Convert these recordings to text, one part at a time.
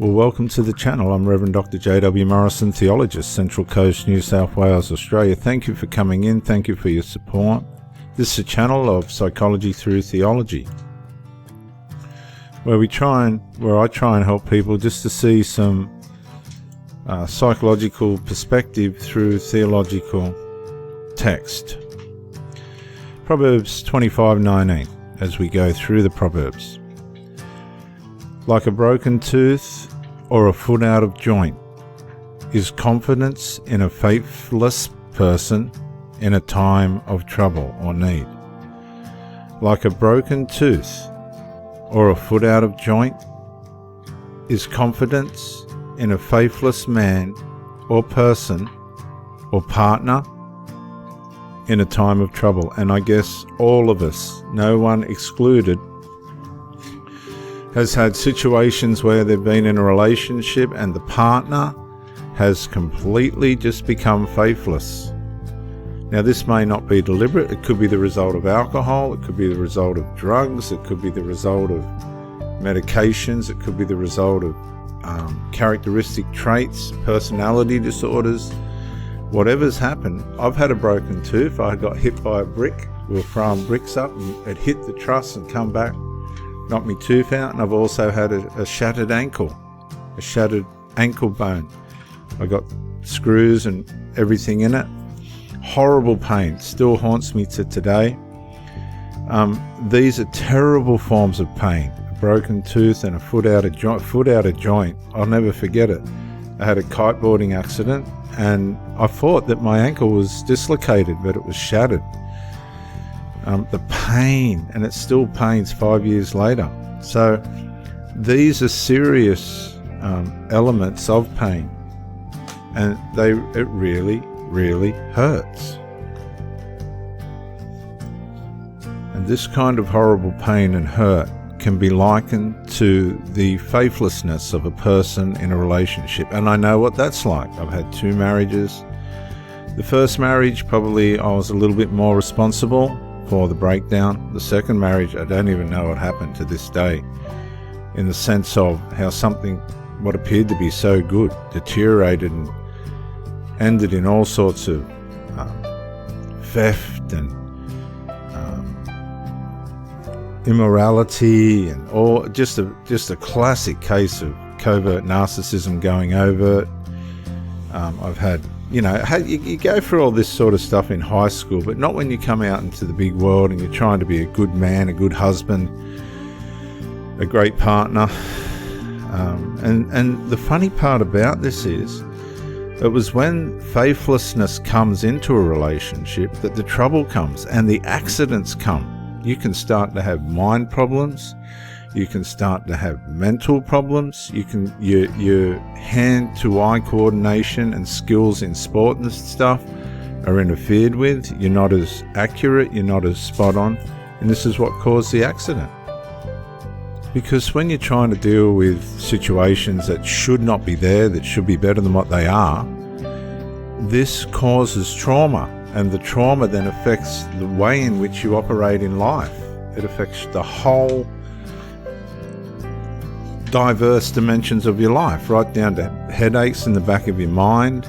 Well, welcome to the channel. I'm Reverend Dr. J.W. Morrison, theologist, Central Coast, New South Wales, Australia. Thank you for coming in. Thank you for your support. This is a channel of psychology through theology, where I try and help people just to see some psychological perspective through theological text. Proverbs 25:19, as we go through the Proverbs. Like a broken tooth or a foot out of joint is confidence in a faithless person in a time of trouble or need. Like a broken tooth or a foot out of joint is confidence in a faithless man or person or partner in a time of trouble. And I guess all of us, no one excluded, has had situations where they've been in a relationship and the partner has completely just become faithless. Now, this may not be deliberate. It could be the result of alcohol. It could be the result of drugs. It could be the result of medications. It could be the result of characteristic traits, personality disorders. Whatever's happened. I've had a broken tooth. I got hit by a brick. We were throwing bricks up and it hit the truss and come back, knocked me tooth out. And I've also had a shattered ankle, a shattered ankle bone. I got screws and everything in it. Horrible pain, still haunts me to today. These are terrible forms of pain. A broken tooth and a foot out of joint. I'll never forget it. I had a kiteboarding accident and I thought that my ankle was dislocated, but it was shattered. The pain, and it still pains 5 years later. So these are serious elements of pain, and it really, really hurts. And this kind of horrible pain and hurt can be likened to the faithlessness of a person in a relationship. And I know what that's like. I've had 2 marriages. The first marriage, probably I was a little bit more responsible for the breakdown. The second marriage, I don't even know what happened to this day, in the sense of how something, what appeared to be so good, deteriorated and ended in all sorts of theft and immorality, and all just a classic case of covert narcissism going overt. I've had, you go through all this sort of stuff in high school, but not when you come out into the big world and you're trying to be a good man, a good husband, a great partner. And the funny part about this is, it was when faithlessness comes into a relationship that the trouble comes and the accidents come. You can start to have mind problems. You can start to have mental problems. Your hand-to-eye coordination and skills in sport and stuff are interfered with. You're not as accurate. You're not as spot on. And this is what caused the accident. Because when you're trying to deal with situations that should not be there, that should be better than what they are, this causes trauma. And the trauma then affects the way in which you operate in life. It affects the whole diverse dimensions of your life, right down to headaches in the back of your mind,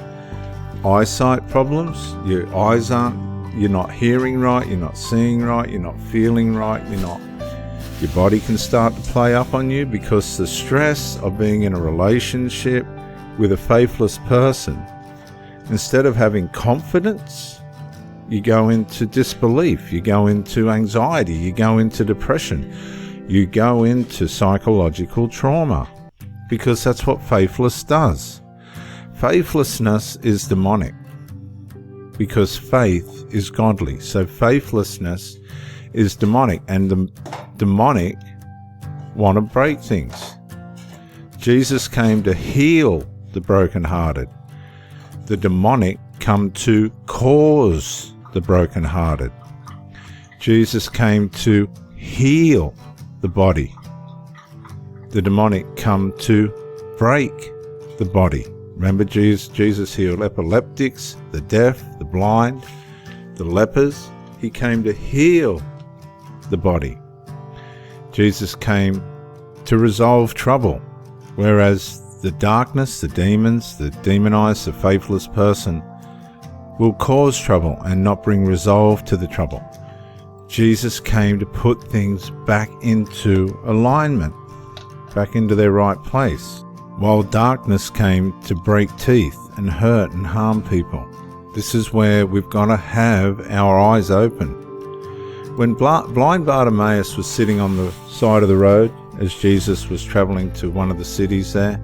eyesight problems. Your eyes you're not hearing right, you're not seeing right, you're not feeling right, your body can start to play up on you because the stress of being in a relationship with a faithless person, instead of having confidence, you go into disbelief, you go into anxiety, you go into depression, you go into psychological trauma, because that's what faithless does. Faithlessness is demonic, because faith is godly. So faithlessness is demonic, and the demonic want to break things. Jesus came to heal the brokenhearted. The demonic come to cause the brokenhearted. Jesus came to heal the body. The demonic come to break the body. Remember, Jesus healed epileptics, the deaf, the blind, the lepers. He came to heal the body. Jesus came to resolve trouble, whereas the darkness, the demons, the demonized, the faithless person will cause trouble and not bring resolve to the trouble. Jesus came to put things back into alignment, back into their right place, while darkness came to break teeth and hurt and harm people. This is where we've got to have our eyes open. When blind Bartimaeus was sitting on the side of the road as Jesus was traveling to one of the cities there,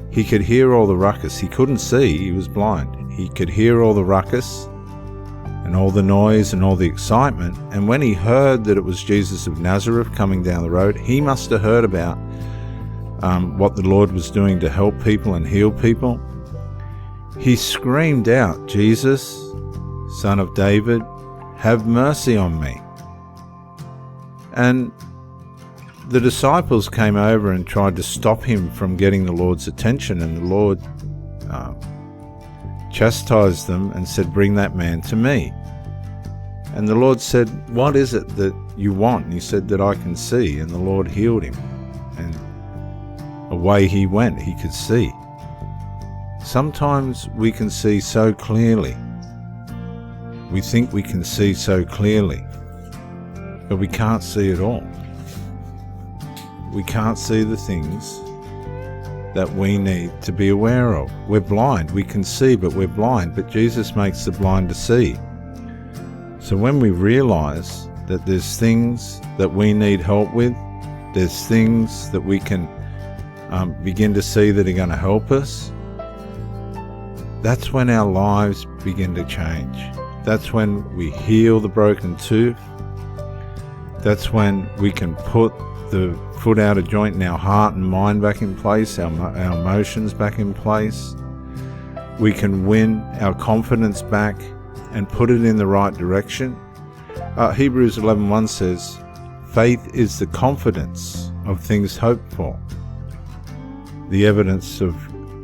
he could hear all the ruckus. He couldn't see, he was blind. He could hear all the ruckus and all the noise and all the excitement. And when he heard that it was Jesus of Nazareth coming down the road, he must have heard about what the Lord was doing to help people and heal people. He screamed out, "Jesus, Son of David, have mercy on me." And the disciples came over and tried to stop him from getting the Lord's attention, and the Lord chastised them and said, "Bring that man to me." And the Lord said, "What is it that you want?" And he said, "That I can see." And the Lord healed him, and away he went. He could see. Sometimes we can see so clearly. We think we can see so clearly, but we can't see it all. We can't see the things that we need to be aware of. We're blind. We can see, but we're blind. But Jesus makes the blind to see. So when we realize that there's things that we need help with, there's things that we can begin to see that are going to help us, that's when our lives begin to change. That's when we heal the broken tooth. That's when we can put the foot out of joint in our heart and mind back in place, our emotions back in place. We can win our confidence back and put it in the right direction. Hebrews 11:1 says, "Faith is the confidence of things hoped for, the evidence of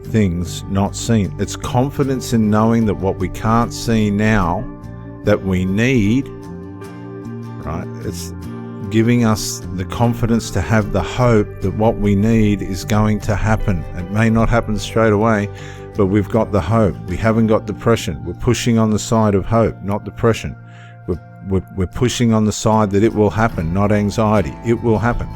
things not seen." It's confidence in knowing that what we can't see now that we need, right? It's giving us the confidence to have the hope that what we need is going to happen. It may not happen straight away, but we've got the hope. We haven't got depression. We're pushing on the side of hope, not depression. We're pushing on the side that it will happen, not anxiety. It will happen.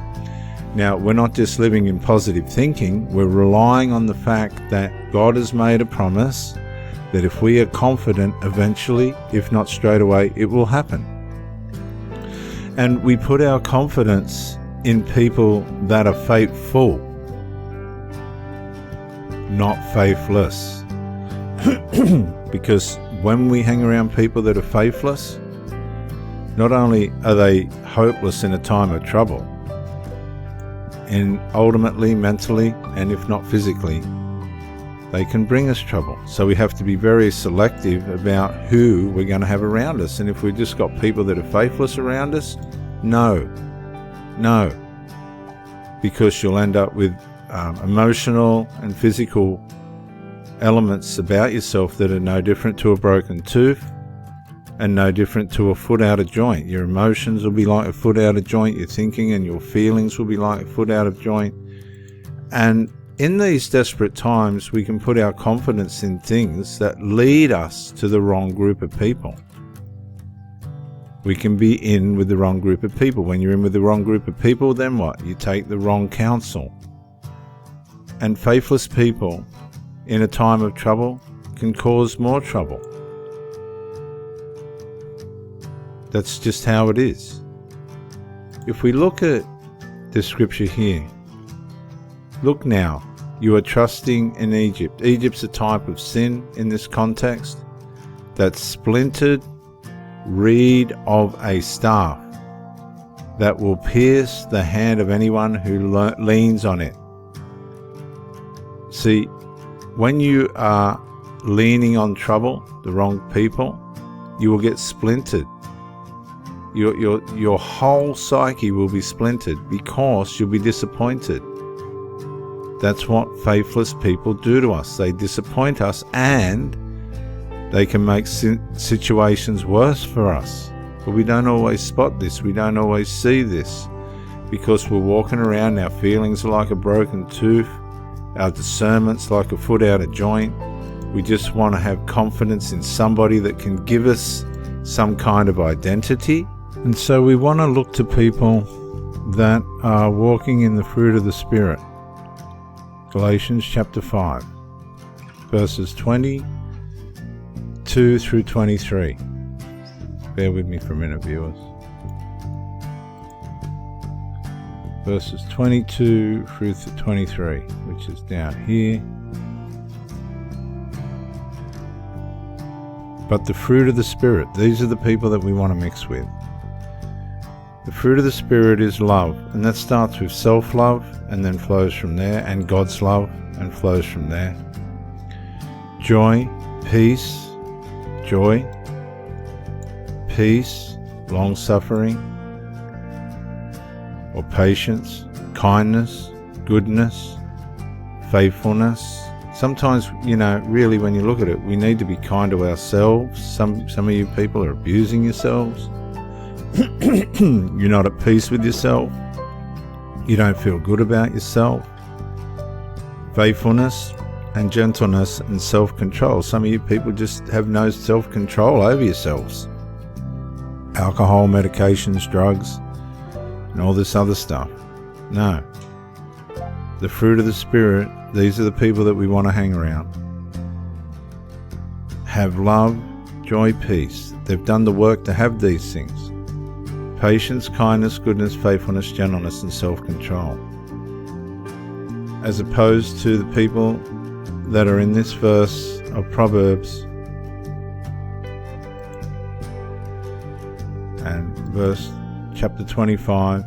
Now, we're not just living in positive thinking, we're relying on the fact that God has made a promise that if we are confident, eventually, if not straight away, it will happen. And we put our confidence in people that are faithful, not faithless. Because when we hang around people that are faithless, not only are they hopeless in a time of trouble, and ultimately, mentally, and if not physically, they can bring us trouble. So we have to be very selective about who we're going to have around us. And if we've just got people that are faithless around us, no. Because you'll end up with emotional and physical elements about yourself that are no different to a broken tooth and no different to a foot out of joint. Your emotions will be like a foot out of joint. Your thinking and your feelings will be like a foot out of joint. And in these desperate times, we can put our confidence in things that lead us to the wrong group of people. We can be in with the wrong group of people. When you're in with the wrong group of people, then what? You take the wrong counsel. And faithless people in a time of trouble can cause more trouble. That's just how it is. If we look at the scripture here, look now, you are trusting in Egypt. Egypt's a type of sin in this context. That splintered reed of a staff that will pierce the hand of anyone who leans on it. See, when you are leaning on trouble, the wrong people, you will get splintered. Your whole psyche will be splintered because you'll be disappointed. That's what faithless people do to us. They disappoint us, and they can make situations worse for us. But we don't always spot this. We don't always see this because we're walking around. Our feelings are like a broken tooth. Our discernment's like a foot out of joint. We just want to have confidence in somebody that can give us some kind of identity. And so we want to look to people that are walking in the fruit of the Spirit. Galatians chapter 5, verses 22 through 23. Bear with me for a minute, viewers. Verses 22 through 23, which is down here. But the fruit of the Spirit, these are the people that we want to mix with. The fruit of the Spirit is love, and that starts with self-love and then flows from there, and God's love and flows from there. Joy, peace, long-suffering, or patience, kindness, goodness, faithfulness. Sometimes, really when you look at it, we need to be kind to ourselves. Some of you people are abusing yourselves. You're not at peace with yourself. You don't feel good about yourself. Faithfulness and gentleness and self-control. Some of you people just have no self-control over yourselves. Alcohol, medications, drugs, and all this other stuff. No. The fruit of the Spirit, these are the people that we want to hang around. Have love, joy, peace. They've done the work to have these things. Patience, kindness, goodness, faithfulness, gentleness, and self-control. As opposed to the people that are in this verse of Proverbs and verse chapter 25.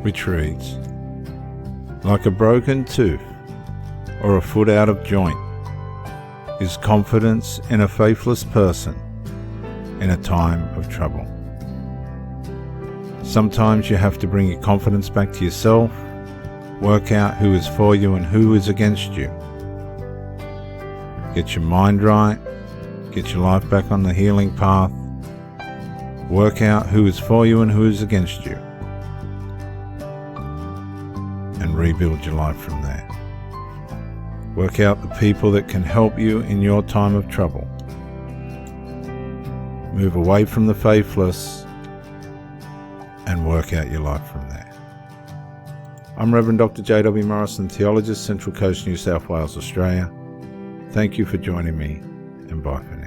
Which reads, like a broken tooth or a foot out of joint is confidence in a faithless person in a time of trouble. Sometimes you have to bring your confidence back to yourself, work out who is for you and who is against you. Get your mind right, get your life back on the healing path, work out who is for you and who is against you, and rebuild your life from there. Work out the people that can help you in your time of trouble. Move away from the faithless and work out your life from there. I'm Reverend Dr. J.W. Morrison, theologist, Central Coast, New South Wales, Australia. Thank you for joining me, and bye for now.